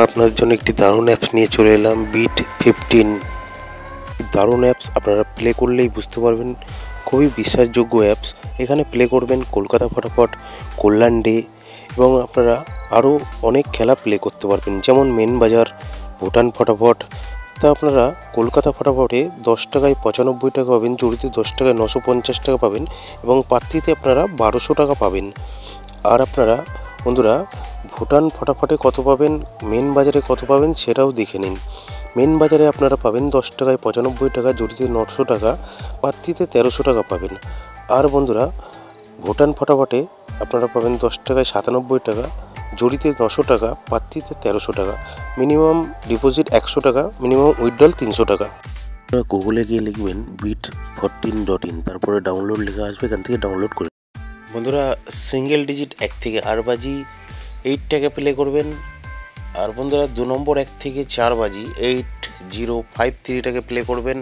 আপনাদের জন্য একটি দারুণ অ্যাপস নিয়ে চলে এলাম, বিট15। দারুণ অ্যাপস, আপনারা প্লে করলেই বুঝতে পারবেন, খুবই বিশ্বাসযোগ্য অ্যাপস। এখানে প্লে করবেন কলকাতা ফটাফট, কল্যাণ ডে এবং আপনারা আরও অনেক খেলা প্লে করতে পারবেন, যেমন মেন বাজার, ভুটান ফটাফট। তা আপনারা কলকাতা ফটাফটে 10 টাকায় 95 টাকা পাবেন, জড়িতে 10 টাকায় 950 টাকা পাবেন এবং পাত্তিতে আপনারা 1200 টাকা পাবেন। আর আপনারা বন্ধুরা ভুটান ফটাফটে কত পাবেন, মেন বাজারে কত পাবেন সেটাও দেখে নিন। মেন বাজারে আপনারা পাবেন 10 টাকায় 95 টাকা, জড়িতে 900 টাকা, পাত্তিতে 1300 টাকা পাবেন। আর বন্ধুরা ভুটান ফটাফটে আপনারা পাবেন 10 টাকায় 97 টাকা, জড়িতে 900 টাকা, পাত্তিতে 1300 টাকা। মিনিমাম ডিপোজিট 100 টাকা, মিনিমাম উইথড্রল 300 টাকা। আপনারা গুগলে গিয়ে লিখবেন bit14.in, তারপরে ডাউনলোড লেখা আসবে, এখান থেকে ডাউনলোড করে বন্ধুরা সিঙ্গেল ডিজিট 1 থেকে 8 বাজি 8 টাকা প্লে করবেন। আর বন্ধুরা 2 নম্বর 1 থেকে 4 বাজি 8053 টাকা প্লে করবেন।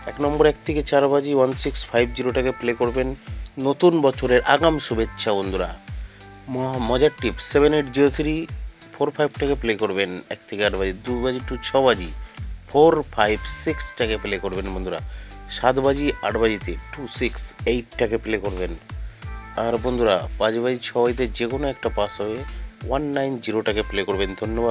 1 নম্বর 1 থেকে 4 বাজি 1650 টাকা প্লে করবেন। নতুন বছরের আগাম শুভেচ্ছা বন্ধুরা। মজার টিপ 780345 টাকা প্লে করবেন 1 থেকে 8 বাজি। 2 বাজি টু 6 বাজি 456 টাকা প্লে করবেন বন্ধুরা। 7 বাজি 8 বাজিতে 268 টাকা প্লে করবেন। আর বন্ধুরা 5 বাজি 6 বাজিতে যে কোনো একটা পাস হয়ে 190 টাকা প্লে করবেন। ধন্যবাদ।